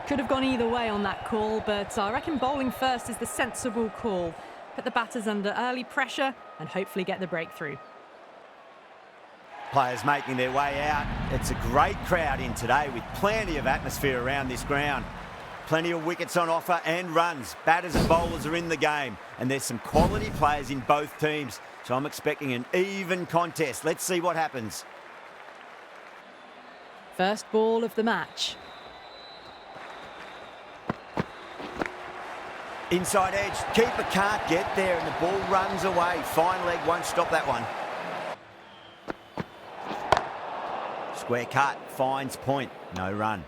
Could have gone either way on that call, but I reckon bowling first is the sensible call. Put the batters under early pressure and hopefully get the breakthrough. Players making their way out. It's a great crowd in today with plenty of atmosphere around this ground. Plenty of wickets on offer and runs. Batters and bowlers are in the game, and there's some quality players in both teams. So I'm expecting an even contest. Let's see what happens. First ball of the match. Inside edge, keeper can't get there and the ball runs away. Fine leg won't stop that one. Square cut, finds point, no run.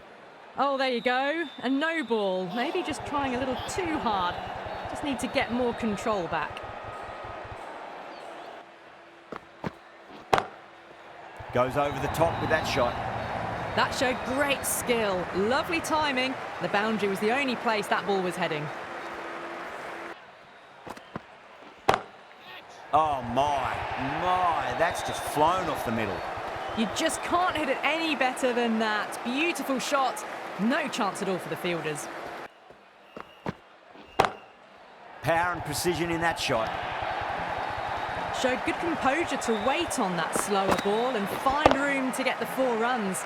Oh, there you go. A no ball. Maybe just trying a little too hard. Just need to get more control back. Goes over the top with that shot. That showed great skill. Lovely timing. The boundary was the only place that ball was heading. Oh my, that's just flown off the middle. You just can't hit it any better than that. Beautiful shot. No chance at all for the fielders. Power and precision in that shot. Showed good composure to wait on that slower ball and find room to get the 4 runs.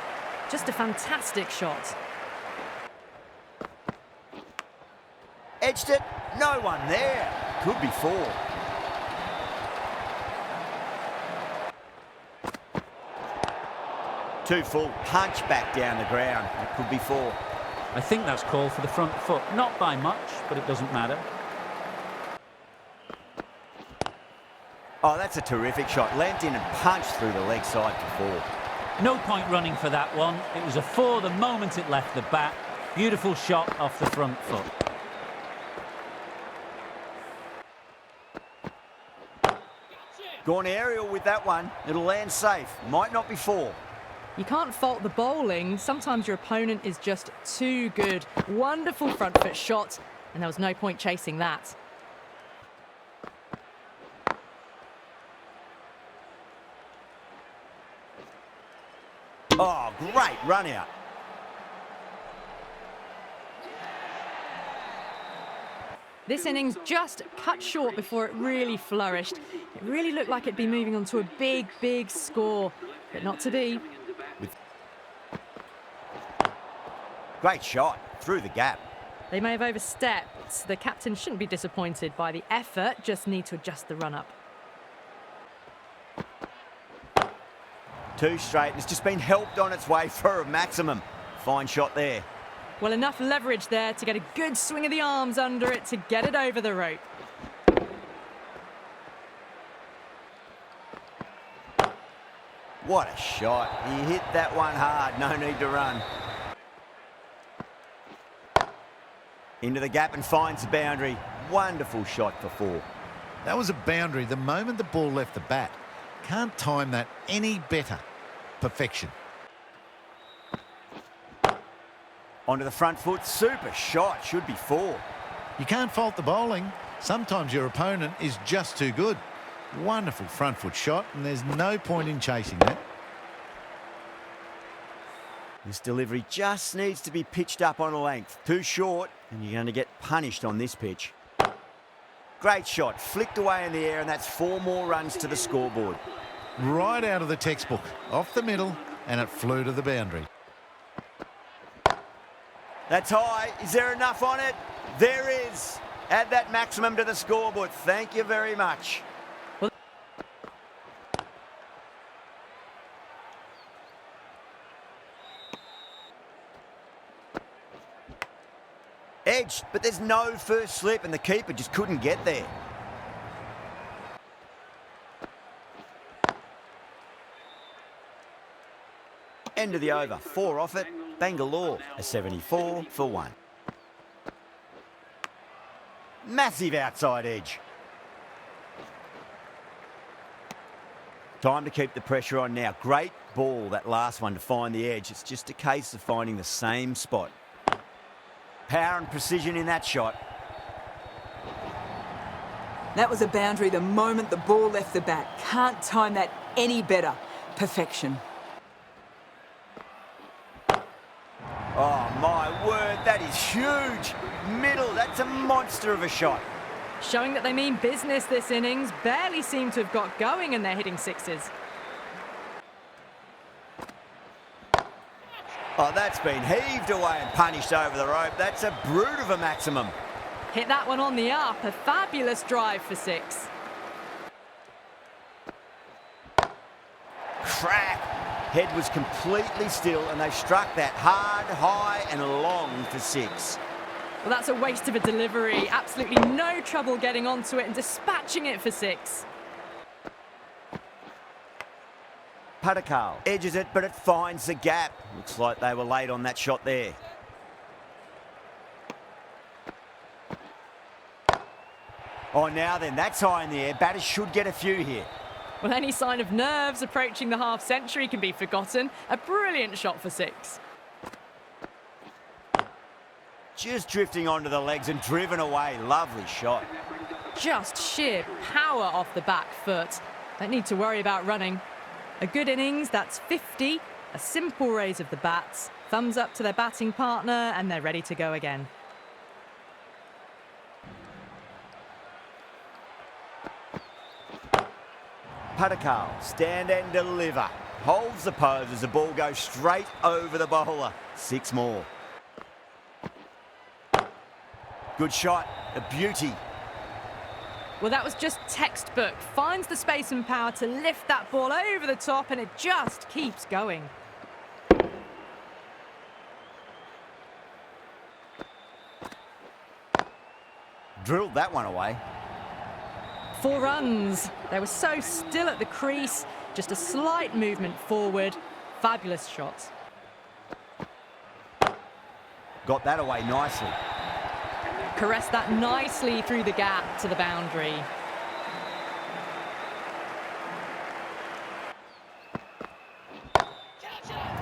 Just a fantastic shot. Edged it, no one there. Could be 4. Too full, punch back down the ground. It could be 4. I think that's called for the front foot. Not by much, but it doesn't matter. Oh, that's a terrific shot. Leant in and punched through the leg side for 4. No point running for that one. It was a 4 the moment it left the bat. Beautiful shot off the front foot. Gone aerial with that one. It'll land safe. Might not be 4. You can't fault the bowling. Sometimes your opponent is just too good. Wonderful front foot shot, and there was no point chasing that. Oh, great run out. This innings just cut short before it really flourished. It really looked like it'd be moving on to a big, big score, but not to be. Great shot through the gap. They may have overstepped. The captain shouldn't be disappointed by the effort, just need to adjust the run-up. 2 straight. It's just been helped on its way for a maximum. Fine shot there. Well, enough leverage there to get a good swing of the arms under it to get it over the rope. What a shot. He hit that one hard. No need to run. Into the gap and finds the boundary. Wonderful shot for 4. That was a boundary the moment the ball left the bat. Can't time that any better. Perfection. Onto the front foot. Super shot. Should be 4. You can't fault the bowling. Sometimes your opponent is just too good. Wonderful front foot shot, and there's no point in chasing that. This delivery just needs to be pitched up on a length. Too short, and you're going to get punished on this pitch. Great shot. Flicked away in the air, and that's 4 more runs to the scoreboard. Right out of the textbook. Off the middle, and it flew to the boundary. That's high. Is there enough on it? There is. Add that maximum to the scoreboard. Thank you very much. Edged, but there's no first slip and the keeper just couldn't get there. End of the over. 4 off it. Bangalore, a 74 for 1. Massive outside edge. Time to keep the pressure on now. Great ball, that last one, to find the edge. It's just a case of finding the same spot. Power and precision in that shot. That was a boundary the moment the ball left the bat. Can't time that any better. Perfection. Oh, my word, that is huge. Middle, that's a monster of a shot. Showing that they mean business this innings. Barely seem to have got going and they're hitting sixes. Oh, that's been heaved away and punished over the rope. That's a brute of a maximum. Hit that one on the up. A fabulous drive for six. Crack. Head was completely still and they struck that hard, high and long for six. Well, that's a waste of a delivery. Absolutely no trouble getting onto it and dispatching it for six. Padikkal edges it, but it finds the gap. Looks like they were late on that shot there. Oh, now then, that's high in the air. Batters should get a few here. Well, any sign of nerves approaching the half-century can be forgotten. A brilliant shot for six. Just drifting onto the legs and driven away. Lovely shot. Just sheer power off the back foot. Don't need to worry about running. A good innings, that's 50. A simple raise of the bats. Thumbs up to their batting partner and they're ready to go again. Padikkal, stand and deliver. Holds the pose as the ball goes straight over the bowler. Six more. Good shot, a beauty. Well, that was just textbook. Finds the space and power to lift that ball over the top and it just keeps going. Drilled that one away. 4 runs. They were so still at the crease. Just a slight movement forward. Fabulous shot. Got that away nicely. Caressed that nicely through the gap to the boundary.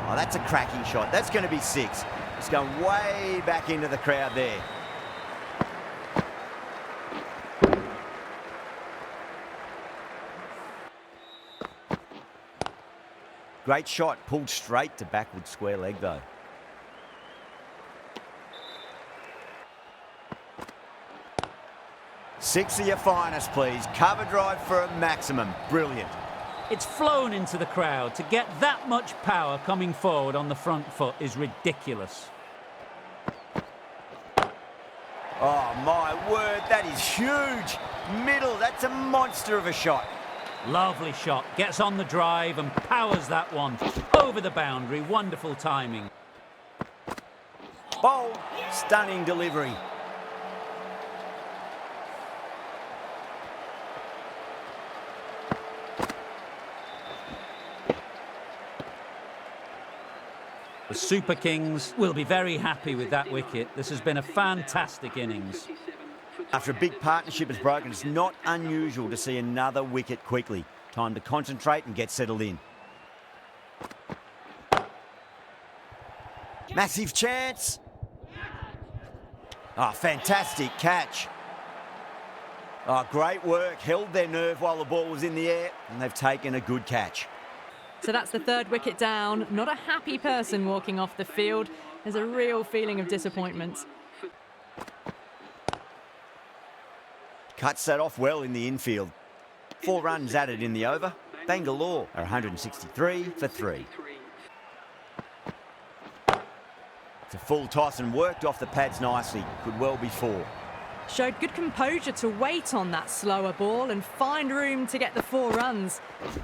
Oh, that's a cracking shot. That's going to be six. It's going way back into the crowd there. Great shot, pulled straight to backward square leg though. Six of your finest, please. Cover drive for a maximum. Brilliant. It's flown into the crowd. To get that much power coming forward on the front foot is ridiculous. Oh, my word, that is huge. Middle, that's a monster of a shot. Lovely shot. Gets on the drive and powers that one over the boundary. Wonderful timing. Bold, stunning delivery. The Super Kings will be very happy with that wicket. This has been a fantastic innings. After a big partnership has broken, it's not unusual to see another wicket quickly. Time to concentrate and get settled in. Massive chance. Oh, fantastic catch. Oh, great work. Held their nerve while the ball was in the air, and they've taken a good catch. So that's the 3rd wicket down. Not a happy person walking off the field. There's a real feeling of disappointment. Cuts that off well in the infield. 4 runs added in the over. Bangalore are 163 for 3. It's a full toss and worked off the pads nicely. Could well be 4. Showed good composure to wait on that slower ball and find room to get the 4 runs.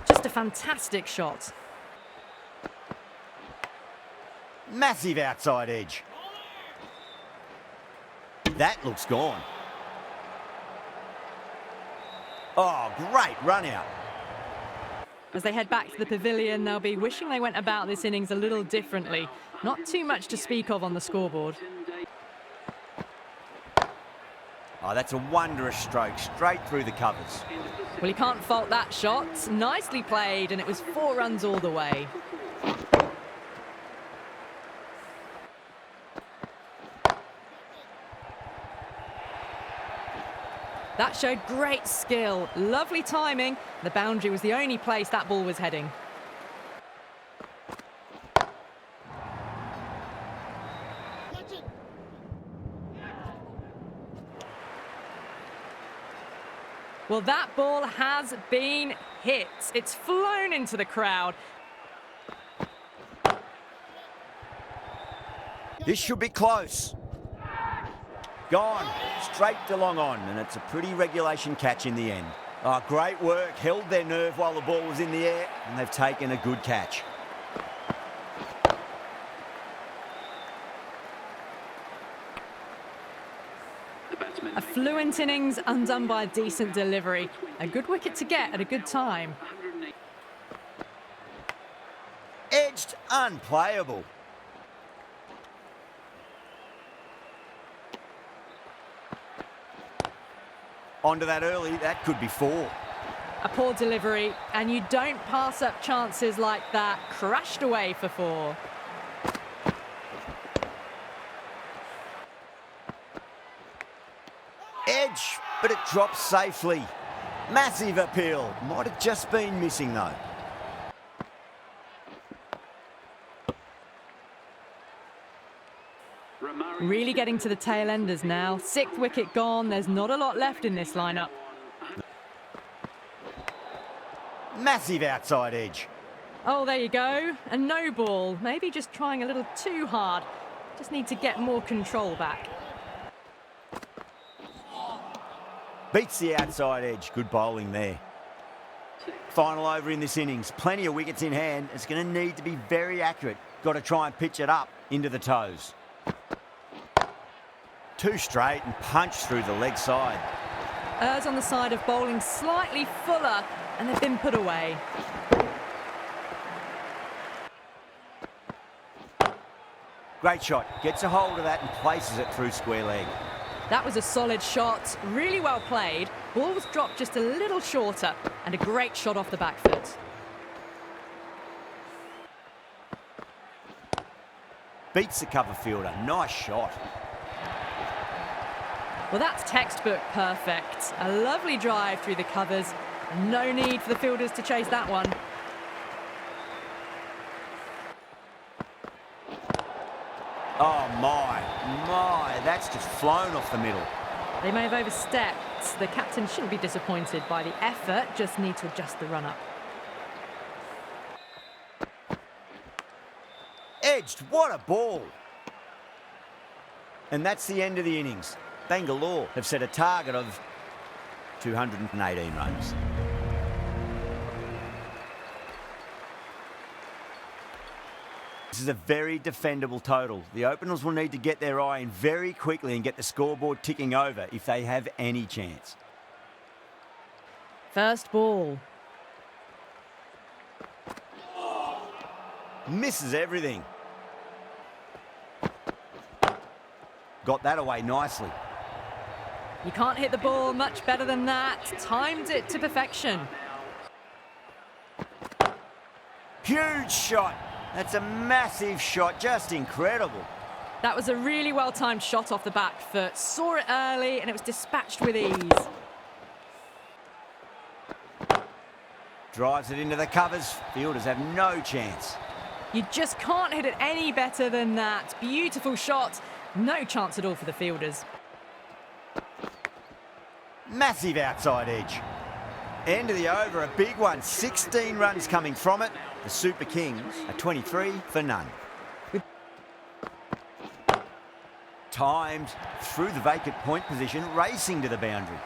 Just a fantastic shot. Massive outside edge. That looks gone. Oh, great run out. As they head back to the pavilion, they'll be wishing they went about this innings a little differently. Not too much to speak of on the scoreboard. Oh, that's a wondrous stroke, straight through the covers. Well, you can't fault that shot. Nicely played, and it was 4 runs all the way. That showed great skill, lovely timing. The boundary was the only place that ball was heading. Well, that ball has been hit. It's flown into the crowd. This should be close. Gone. Straight to long on, and it's a pretty regulation catch in the end. Oh, great work. Held their nerve while the ball was in the air, and they've taken a good catch. A fluent innings undone by a decent delivery. A good wicket to get at a good time. Edged, unplayable. Onto that early, that could be 4. A poor delivery, and you don't pass up chances like that. Crashed away for 4. Edge, but it drops safely. Massive appeal. Might have just been missing though. Really getting to the tail enders now. 6th wicket gone. There's not a lot left in this lineup. Massive outside edge. Oh, there you go. A no ball. Maybe just trying a little too hard. Just need to get more control back. Beats the outside edge. Good bowling there. Final over in this innings. Plenty of wickets in hand. It's going to need to be very accurate. Got to try and pitch it up into the toes. 2 straight and punch through the leg side. Errs on the side of bowling slightly fuller, and they've been put away. Great shot. Gets a hold of that and places it through square leg. That was a solid shot, really well played. Ball was dropped just a little shorter, and a great shot off the back foot. Beats the cover fielder. Nice shot. Well, that's textbook perfect. A lovely drive through the covers. No need for the fielders to chase that one. Oh my, that's just flown off the middle. They may have overstepped. The captain shouldn't be disappointed by the effort, just need to adjust the run-up. Edged, what a ball. And that's the end of the innings. Bangalore have set a target of 218 runs. This is a very defendable total. The openers will need to get their eye in very quickly and get the scoreboard ticking over if they have any chance. First ball. Misses everything. Got that away nicely. You can't hit the ball much better than that. Timed it to perfection. Huge shot. That's a massive shot, just incredible. That was a really well-timed shot off the back foot. Saw it early and it was dispatched with ease. Drives it into the covers. Fielders have no chance. You just can't hit it any better than that. Beautiful shot. No chance at all for the fielders. Massive outside edge. End of the over, a big one. 16 runs coming from it. The Super Kings are 23 for none. Timed through the vacant point position, racing to the boundary.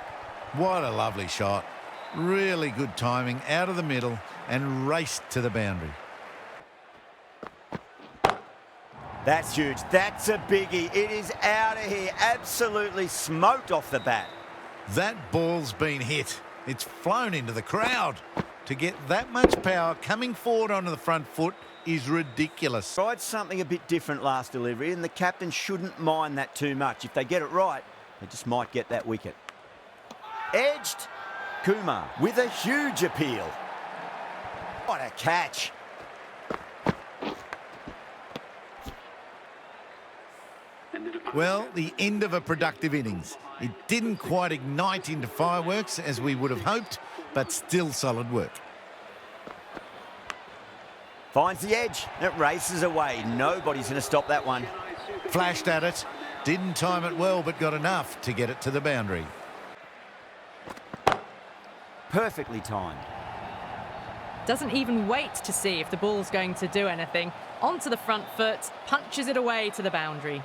What a lovely shot. Really good timing out of the middle and raced to the boundary. That's huge. That's a biggie. It is out of here. Absolutely smoked off the bat. That ball's been hit. It's flown into the crowd. To get that much power coming forward onto the front foot is ridiculous. Tried something a bit different last delivery, and the captain shouldn't mind that too much. If they get it right, they just might get that wicket. Edged. Kumar with a huge appeal. What a catch. Well, the end of a productive innings. It didn't quite ignite into fireworks as we would have hoped, but still solid work. Finds the edge. It races away. Nobody's going to stop that one. Flashed at it. Didn't time it well, but got enough to get it to the boundary. perfectly timed. Doesn't even wait to see if the ball's going to do anything. Onto the front foot, punches it away to the boundary.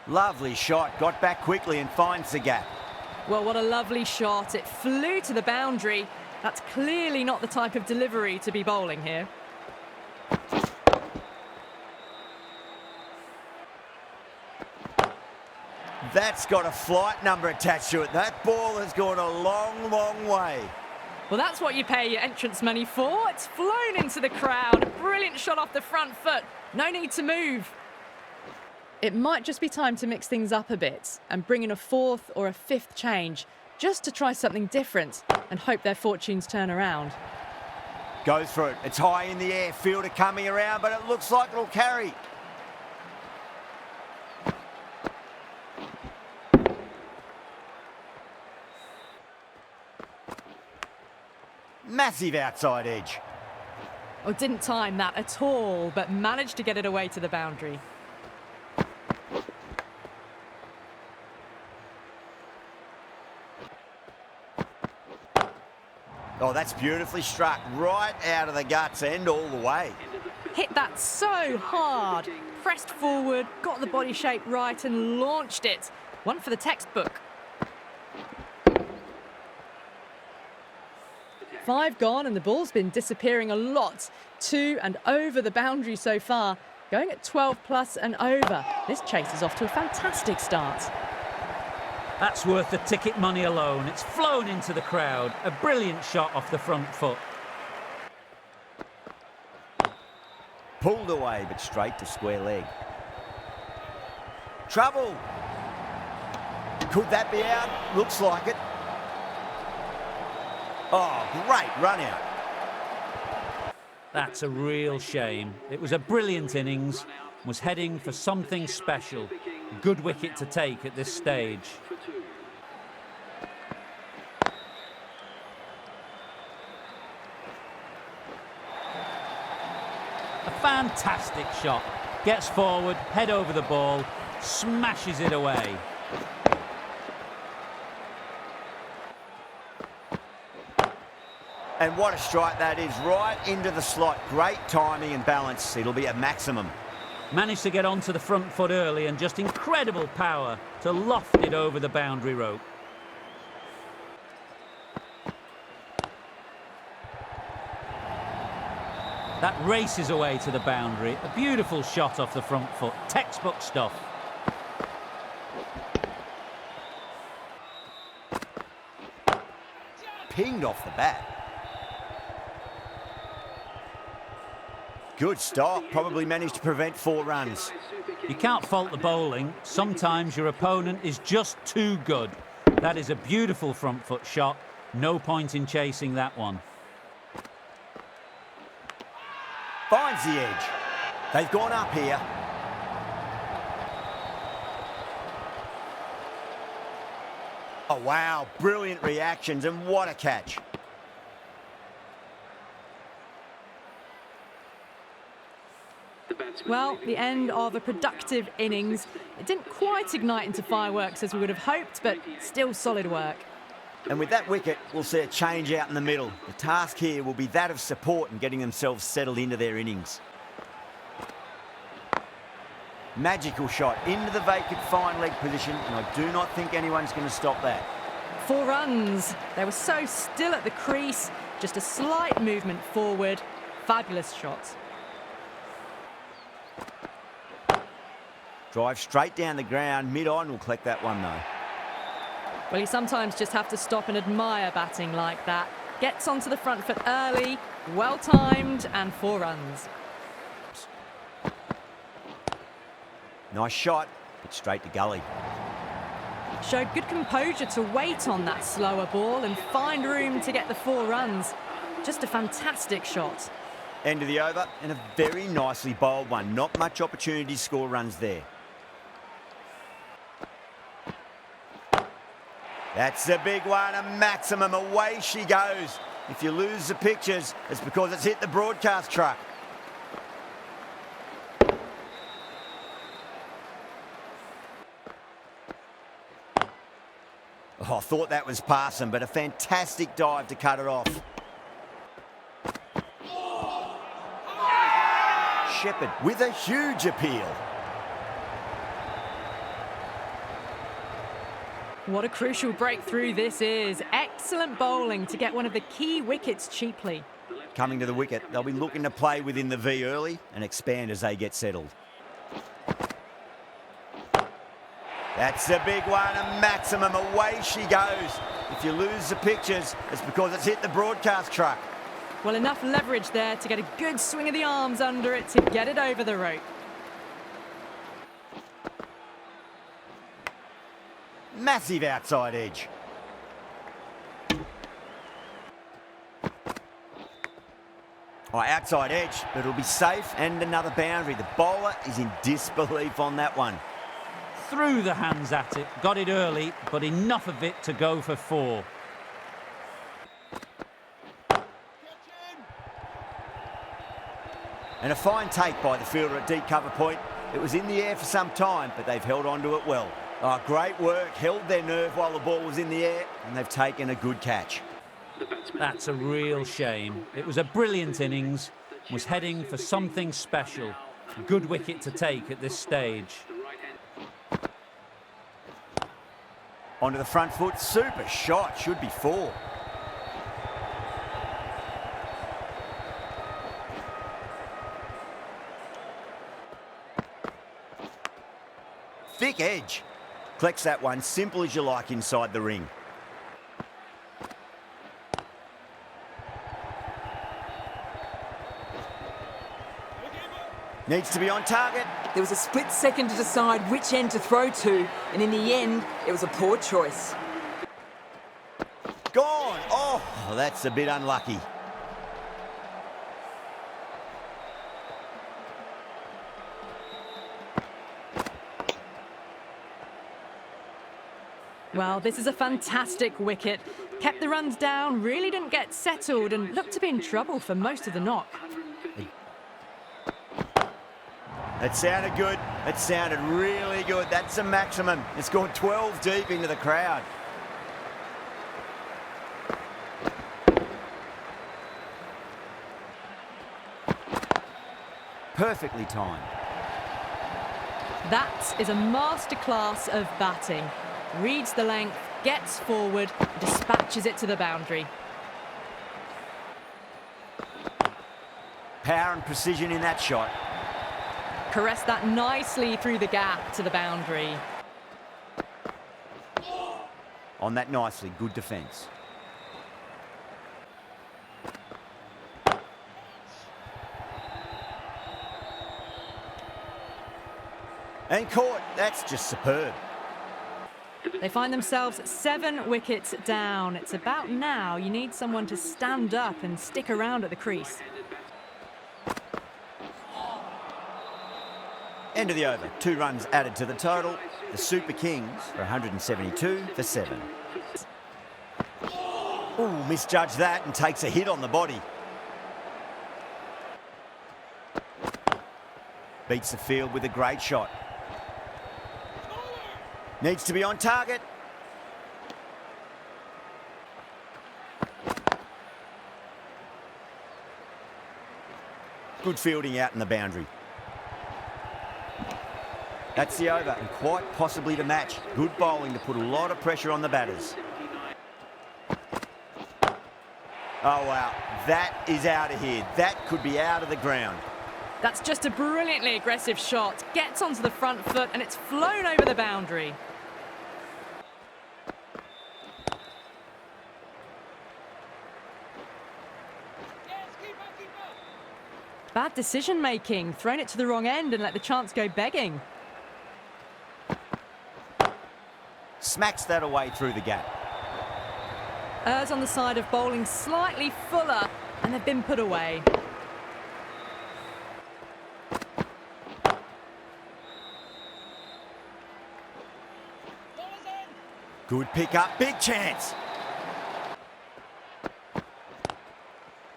Lovely shot, got back quickly and finds the gap. Well, what a lovely shot. It flew to the boundary. That's clearly not the type of delivery to be bowling here. That's got a flight number attached to it. That ball has gone a long, long way. Well, that's what you pay your entrance money for. It's flown into the crowd. A brilliant shot off the front foot. No need to move. It might just be time to mix things up a bit and bring in a fourth or a fifth change just to try something different and hope their fortunes turn around. Goes for it. It's high in the air. Fielder coming around, but it looks like it'll carry. Massive outside edge. Oh, didn't time that at all, but managed to get it away to the boundary. Oh, that's beautifully struck. Right out of the guts and all the way. Hit that so hard. Pressed forward, got the body shape right and launched it. One for the textbook. 5 gone and the ball's been disappearing a lot. To and over the boundary so far. Going at 12 plus and over. This chase is off to a fantastic start. That's worth the ticket money alone. It's flown into the crowd. A brilliant shot off the front foot. Pulled away, but straight to square leg. Trouble. Could that be out? Looks like it. Oh, great run out. That's a real shame. It was a brilliant innings. Was heading for something special. Good wicket to take at this stage. A fantastic shot. Gets forward, head over the ball, smashes it away. And what a strike that is, right into the slot. Great timing and balance. It'll be a maximum. Managed to get onto the front foot early and just incredible power to loft it over the boundary rope. That races away to the boundary. A beautiful shot off the front foot. Textbook stuff. Pinged off the bat. Good stop. Probably managed to prevent 4 runs. You can't fault the bowling. Sometimes your opponent is just too good. That is a beautiful front foot shot. No point in chasing that one. Finds the edge. They've gone up here. Oh, wow. Brilliant reactions and what a catch. Well, the end of a productive innings. It didn't quite ignite into fireworks as we would have hoped, but still solid work. And with that wicket, we'll see a change out in the middle. The task here will be that of support and getting themselves settled into their innings. Magical shot into the vacant fine leg position, and I do not think anyone's going to stop that. 4 runs. They were so still at the crease. Just a slight movement forward. Fabulous shot. Drive straight down the ground. Mid-on will collect that one, though. Well, you sometimes just have to stop and admire batting like that. Gets onto the front foot early, well-timed, and 4 runs. Nice shot, but straight to gully. Showed good composure to wait on that slower ball and find room to get the 4 runs. Just a fantastic shot. End of the over, and a very nicely bowled one. Not much opportunity to score runs there. That's a big one, a maximum. Away she goes. If you lose the pictures, it's because it's hit the broadcast truck. Oh, I thought that was passing, but a fantastic dive to cut it off. Shepherd with a huge appeal. What a crucial breakthrough this is. Excellent bowling to get one of the key wickets cheaply. Coming to the wicket, they'll be looking to play within the V early and expand as they get settled. That's a big one, a maximum. Away she goes. If you lose the pictures, it's because it's hit the broadcast truck. Well, enough leverage there to get a good swing of the arms under it to get it over the rope. Massive outside edge. Oh, outside edge, but it'll be safe and another boundary. The bowler is in disbelief on that one. Threw the hands at it, got it early, but enough of it to go for 4. And a fine take by the fielder at deep cover point. It was in the air for some time, but they've held on to it well. Oh, great work, held their nerve while the ball was in the air, and they've taken a good catch. That's a real shame. It was a brilliant innings, was heading for something special. Good wicket to take at this stage. Onto the front foot, super shot, should be 4. Thick edge. Collects that one, simple as you like inside the ring. Needs to be on target. There was a split second to decide which end to throw to, and in the end, it was a poor choice. Gone. Oh, that's a bit unlucky. Well, this is a fantastic wicket. Kept the runs down, really didn't get settled, and looked to be in trouble for most of the knock. It sounded good. It sounded really good. That's a maximum. It's gone 12 deep into the crowd. Perfectly timed. That is a masterclass of batting. Reads the length, gets forward, dispatches it to the boundary. Power and precision in that shot. Caressed that nicely through the gap to the boundary. On that nicely, good defence. And caught. That's just superb. They find themselves 7 wickets down. It's about now you need someone to stand up and stick around at the crease. End of the over. 2 runs added to the total. The Super Kings for 172 for 7. Ooh, misjudged that and takes a hit on the body. Beats the field with a great shot. Needs to be on target. Good fielding out in the boundary. That's the over, and quite possibly to match. Good bowling to put a lot of pressure on the batters. Oh, wow. That is out of here. That could be out of the ground. That's just a brilliantly aggressive shot. Gets onto the front foot and it's flown over the boundary. Bad decision making. Thrown it to the wrong end and let the chance go begging. Smacks that away through the gap. Errs on the side of bowling slightly fuller, and they've been put away. Good pick up, big chance.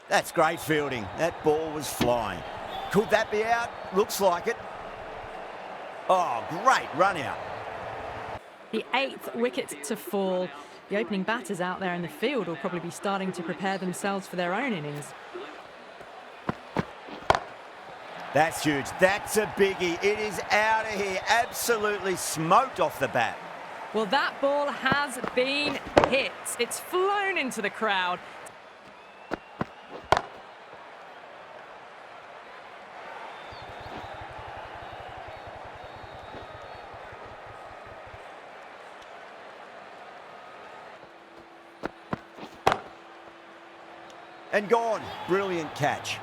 That's great fielding. That ball was flying. Could that be out? Looks like it. Oh, great run out. The 8th wicket to fall. The opening batters out there in the field will probably be starting to prepare themselves for their own innings. That's huge. That's a biggie. It is out of here. Absolutely smoked off the bat. Well, that ball has been hit. It's flown into the crowd. And gone. Brilliant catch.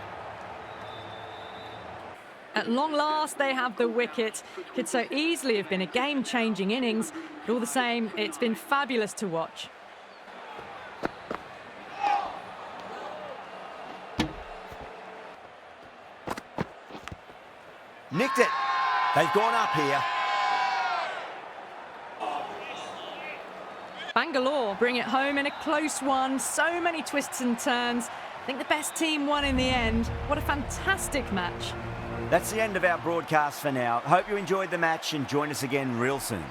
At long last, they have the wicket. Could so easily have been a game-changing innings, but all the same, it's been fabulous to watch. Nicked it. They've gone up here. Bangalore bring it home in a close one. So many twists and turns. I think the best team won in the end. What a fantastic match. That's the end of our broadcast for now. Hope you enjoyed the match and join us again real soon.